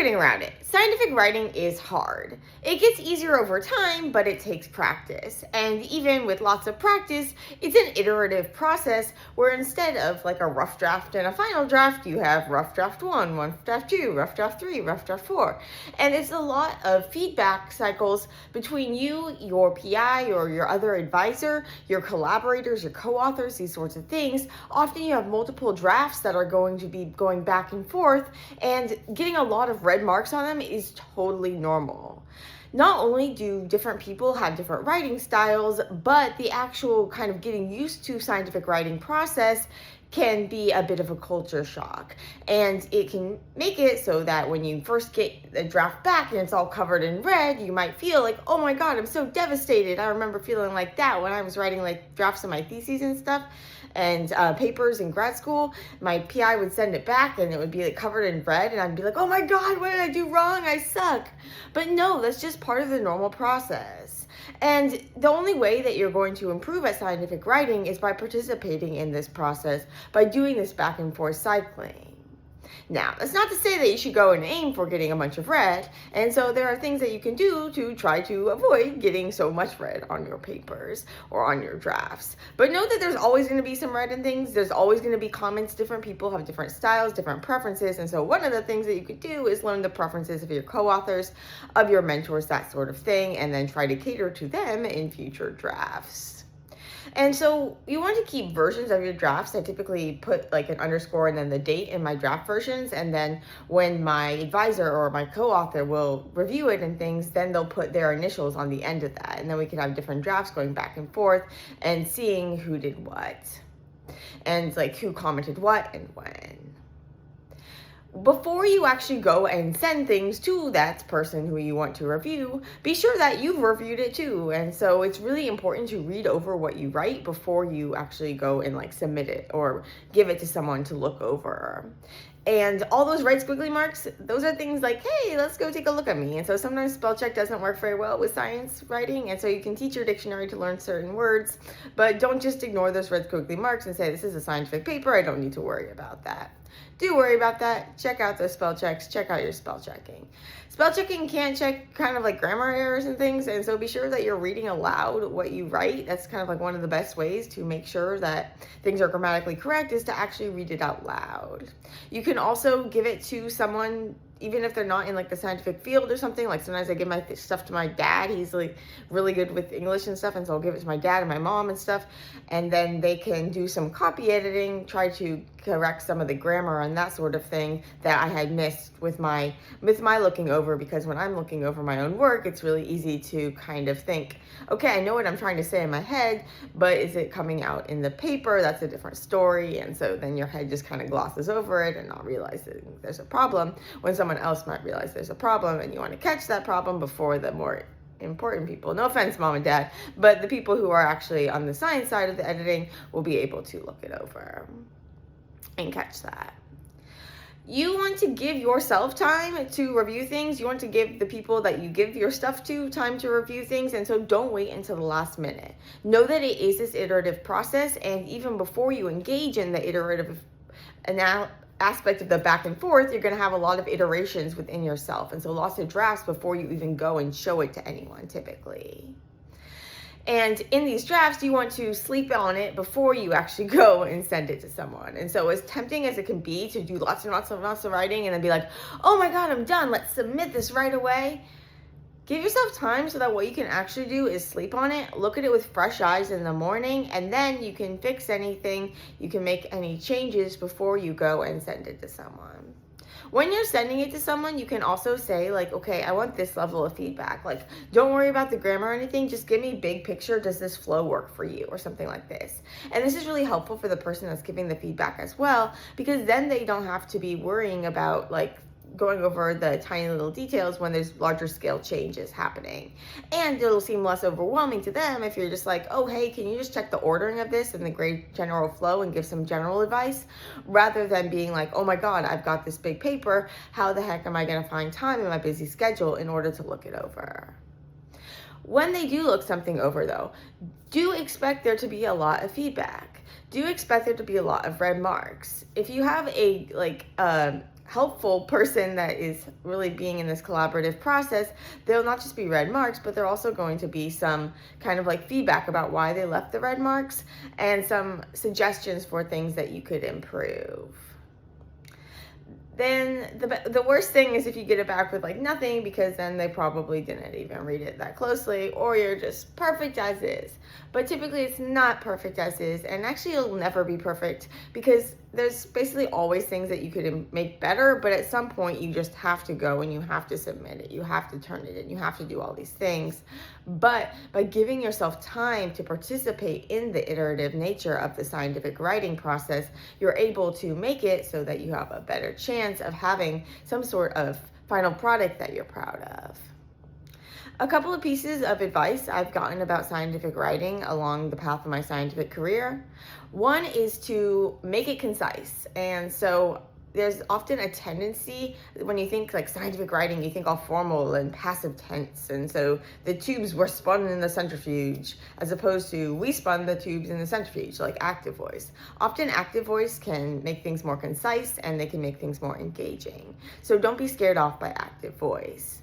getting around it. Scientific writing is hard. It gets easier over time, but it takes practice. And even with lots of practice, it's an iterative process where instead of like a rough draft and a final draft, you have rough draft 1, rough draft 2, rough draft 3, rough draft 4. And it's a lot of feedback cycles between you, your PI, or your other advisor, your collaborators, your co-authors, these sorts of things. Often you have multiple drafts that are going to be going back and forth, and getting a lot of red marks on them is totally normal. Not only do different people have different writing styles, but the actual kind of getting used to scientific writing process can be a bit of a culture shock. And it can make it so that when you first get the draft back and it's all covered in red, you might feel like, oh my God, I'm so devastated. I remember feeling like that when I was writing like drafts of my theses and stuff and papers in grad school. My PI would send it back and it would be like covered in red, and I'd be like, oh my God, what did I do wrong? I suck. But no, that's just part of the normal process. And the only way that you're going to improve at scientific writing is by participating in this process, by doing this back and forth cycling. Now, that's not to say that you should go and aim for getting a bunch of red, and so there are things that you can do to try to avoid getting so much red on your papers or on your drafts. But know that there's always going to be some red in things. There's always going to be comments. Different people have different styles, different preferences, and so one of the things that you could do is learn the preferences of your co-authors, of your mentors, that sort of thing, and then try to cater to them in future drafts. And so you want to keep versions of your drafts. I typically put like an underscore and then the date in my draft versions. And then when my advisor or my co-author will review it and things, then they'll put their initials on the end of that. And then we can have different drafts going back and forth and seeing who did what and like who commented what and when. Before you actually go and send things to that person who you want to review, be sure that you've reviewed it too. And so it's really important to read over what you write before you actually go and like submit it or give it to someone to look over. And all those red squiggly marks, those are things like, hey, let's go take a look at me. And so sometimes spell check doesn't work very well with science writing. And so you can teach your dictionary to learn certain words, but don't just ignore those red squiggly marks and say, this is a scientific paper, I don't need to worry about that. Do worry about that. Check out those spell checks. Check out your spell checking. Spell checking can check kind of like grammar errors and things. And so be sure that you're reading aloud what you write. That's kind of like one of the best ways to make sure that things are grammatically correct, is to actually read it out loud. You can also give it to someone, even if they're not in like the scientific field or something. Like sometimes I give my stuff to my dad. He's like really good with English and stuff. And so I'll give it to my dad and my mom and stuff. And then they can do some copy editing, try to correct some of the grammar and that sort of thing that I had missed with my looking over. Because when I'm looking over my own work, it's really easy to kind of think, okay, I know what I'm trying to say in my head, but is it coming out in the paper? That's a different story. And so then your head just kind of glosses over it and not realizing there's a problem when someone else might realize there's a problem, and you want to catch that problem before the more important people, no offense mom and dad, but the people who are actually on the science side of the editing will be able to look it over and catch that. You want to give yourself time to review things. You want to give the people that you give your stuff to time to review things. And so don't wait until the last minute. Know that it is this iterative process. And even before you engage in the iterative aspect of the back and forth, you're going to have a lot of iterations within yourself. And so lots of drafts before you even go and show it to anyone typically. And in these drafts, you want to sleep on it before you actually go and send it to someone. And so as tempting as it can be to do lots and lots and lots of writing and then be like, oh my God, I'm done, let's submit this right away. Give yourself time so that what you can actually do is sleep on it, look at it with fresh eyes in the morning, and then you can fix anything, you can make any changes before you go and send it to someone. When you're sending it to someone, you can also say like, okay, I want this level of feedback. Like, don't worry about the grammar or anything. Just give me big picture. Does this flow work for you or something like this? And this is really helpful for the person that's giving the feedback as well, because then they don't have to be worrying about like going over the tiny little details when there's larger scale changes happening. And it'll seem less overwhelming to them if you're just like, oh, hey, can you just check the ordering of this and the great general flow and give some general advice, rather than being like, oh my God, I've got this big paper. How the heck am I going to find time in my busy schedule in order to look it over? When they do look something over though, do expect there to be a lot of feedback. Do expect there to be a lot of red marks. If you have a helpful person that is really being in this collaborative process, there'll not just be red marks, but there are also going to be some kind of like feedback about why they left the red marks and some suggestions for things that you could improve. Then the worst thing is if you get it back with like nothing, because then they probably didn't even read it that closely, or you're just perfect as is. But typically it's not perfect as is, and actually it'll never be perfect because there's basically always things that you could make better, but at some point you just have to go and you have to submit it, you have to turn it in, you have to do all these things. But by giving yourself time to participate in the iterative nature of the scientific writing process, you're able to make it so that you have a better chance of having some sort of final product that you're proud of. A couple of pieces of advice I've gotten about scientific writing along the path of my scientific career. One is to make it concise. And so there's often a tendency when you think like scientific writing, you think all formal and passive tense. And so the tubes were spun in the centrifuge, as opposed to we spun the tubes in the centrifuge, like active voice. Often active voice can make things more concise and they can make things more engaging. So don't be scared off by active voice.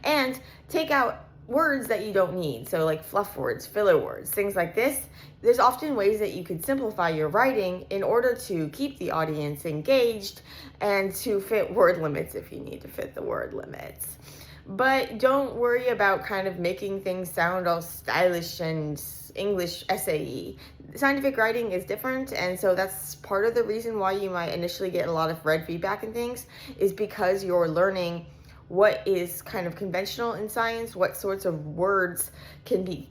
And take out words that you don't need. So like fluff words, filler words, things like this. There's often ways that you could simplify your writing in order to keep the audience engaged and to fit word limits if you need to fit the word limits. But don't worry about kind of making things sound all stylish and English essay-y. Scientific writing is different, and so that's part of the reason why you might initially get a lot of red feedback and things, is because you're learning what is kind of conventional in science, what sorts of words can be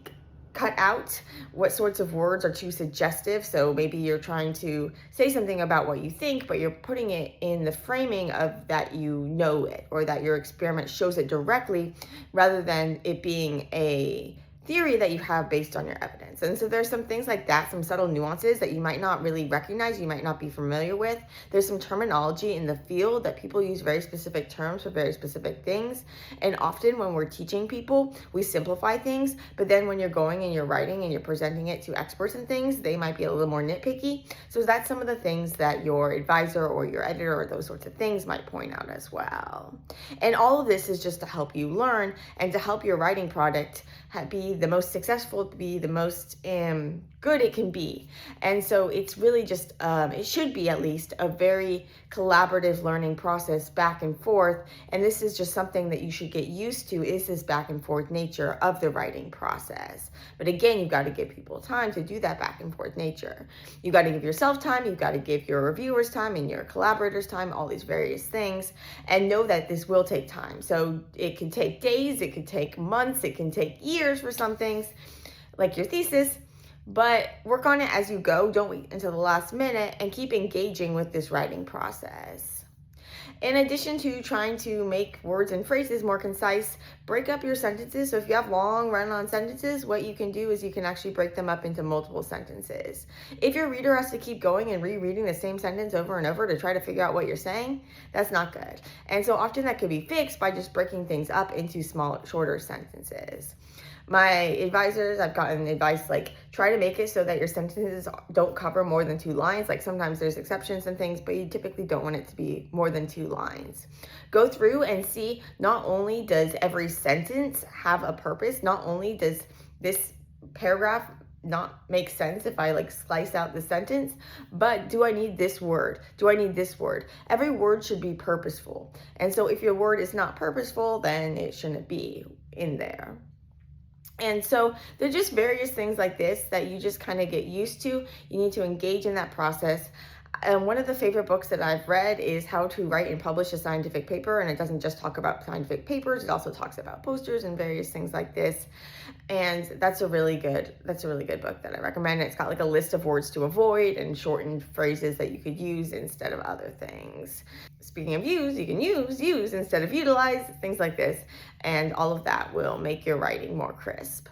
cut out, what sorts of words are too suggestive. So maybe you're trying to say something about what you think, but you're putting it in the framing of that you know it, or that your experiment shows it directly, rather than it being a theory that you have based on your evidence. And so there's some things like that, some subtle nuances that you might not really recognize, you might not be familiar with. There's some terminology in the field that people use very specific terms for very specific things. And often when we're teaching people, we simplify things, but then when you're going and you're writing and you're presenting it to experts and things, they might be a little more nitpicky. So that's some of the things that your advisor or your editor or those sorts of things might point out as well. And all of this is just to help you learn and to help your writing product be the most successful, be the most good it can be. And so it's really just, it should be at least a very collaborative learning process back and forth. And this is just something that you should get used to, is this back and forth nature of the writing process. But again, you've got to give people time to do that back and forth nature. You've got to give yourself time, you've got to give your reviewers time and your collaborators time, all these various things, and know that this will take time. So it can take days, it could take months, it can take years for some things, like your thesis, but work on it as you go. Don't wait until the last minute, and keep engaging with this writing process. In addition to trying to make words and phrases more concise, break up your sentences. So if you have long run-on sentences, what you can do is you can actually break them up into multiple sentences. If your reader has to keep going and rereading the same sentence over and over to try to figure out what you're saying, that's not good. And so often that could be fixed by just breaking things up into small, shorter sentences. My advisors, I've gotten advice like, try to make it so that your sentences don't cover more than 2 lines. Like sometimes there's exceptions and things, but you typically don't want it to be more than 2 lines. Go through and see, not only does every sentence have a purpose, not only does this paragraph not make sense if I like slice out the sentence, but do I need this word? Do I need this word? Every word should be purposeful. And so if your word is not purposeful, then it shouldn't be in there. And so there's just various things like this that you just kind of get used to. You need to engage in that process. And one of the favorite books that I've read is How to Write and Publish a Scientific Paper. And it doesn't just talk about scientific papers, it also talks about posters and various things like this. And that's a really good book that I recommend. It's got like a list of words to avoid and shortened phrases that you could use instead of other things. Speaking of use, you can use instead of utilize, things like this. And all of that will make your writing more crisp.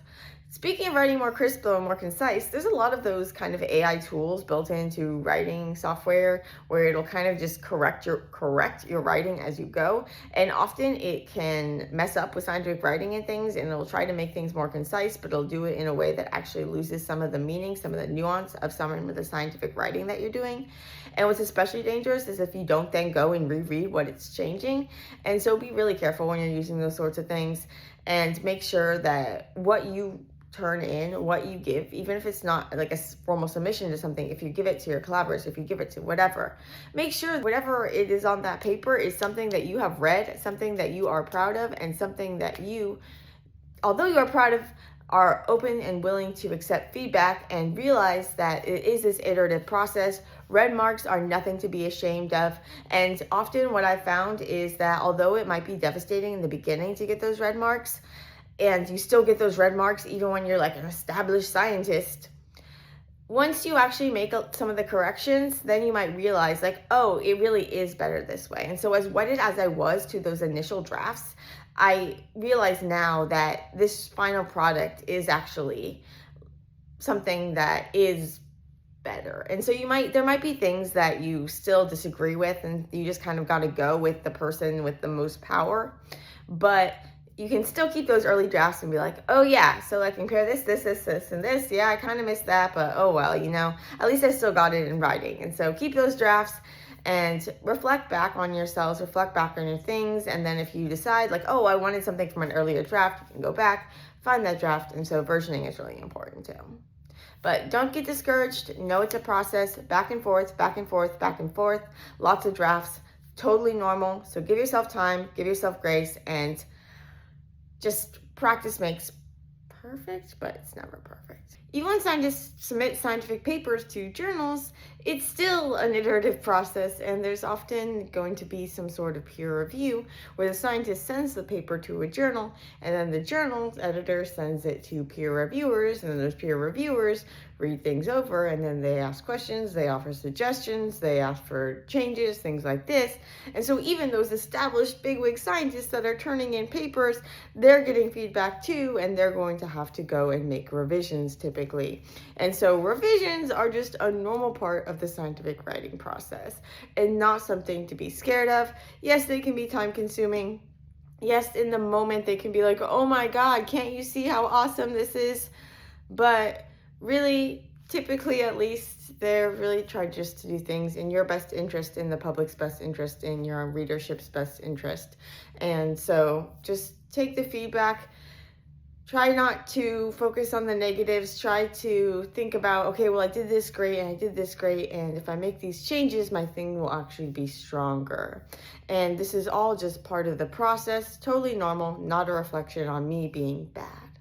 Speaking of writing more crisp and more concise, there's a lot of those kind of AI tools built into writing software where it'll kind of just correct your writing as you go. And often it can mess up with scientific writing and things, and it'll try to make things more concise, but it'll do it in a way that actually loses some of the meaning, some of the nuance of some of the scientific writing that you're doing. And what's especially dangerous is if you don't then go and reread what it's changing. And so be really careful when you're using those sorts of things, and make sure that what you turn in, what you give, even if it's not like a formal submission to something, if you give it to your collaborators, if you give it to whatever, make sure whatever it is on that paper is something that you have read, something that you are proud of, and something that you, although you are proud of, are open and willing to accept feedback and realize that it is this iterative process. Red marks are nothing to be ashamed of. And often what I found is that although it might be devastating in the beginning to get those red marks, and you still get those red marks even when you're like an established scientist, once you actually make some of the corrections, then you might realize like, oh, it really is better this way. And so as wedded as I was to those initial drafts, I realize now that this final product is actually something that is better. And so there might be things that you still disagree with, and you just kind of got to go with the person with the most power. But you can still keep those early drafts and be like, oh yeah, so I compare this, and this. Yeah, I kind of missed that, but oh well, at least I still got it in writing. And so keep those drafts and reflect back on yourselves, reflect back on your things. And then if you decide like, oh, I wanted something from an earlier draft, you can go back, find that draft. And so versioning is really important too. But don't get discouraged. Know it's a process, back and forth, back and forth, back and forth. Lots of drafts, totally normal. So give yourself time, give yourself grace, and just practice makes perfect, but it's never perfect. Even when scientists submit scientific papers to journals, it's still an iterative process, and there's often going to be some sort of peer review where the scientist sends the paper to a journal, and then the journal's editor sends it to peer reviewers, and then those peer reviewers read things over, and then they ask questions, they offer suggestions, they ask for changes, things like this. And so even those established bigwig scientists that are turning in papers, they're getting feedback too, and they're going to have to go and make revisions typically. And so revisions are just a normal part of the scientific writing process and not something to be scared of. Yes, they can be time consuming. Yes, in the moment they can be like, oh my God, can't you see how awesome this is? But really, typically at least, they're really trying just to do things in your best interest, in the public's best interest, in your readership's best interest. And so just take the feedback. Try not to focus on the negatives. Try to think about, okay, well, I did this great and I did this great, and if I make these changes, my thing will actually be stronger. And this is all just part of the process, totally normal, not a reflection on me being bad.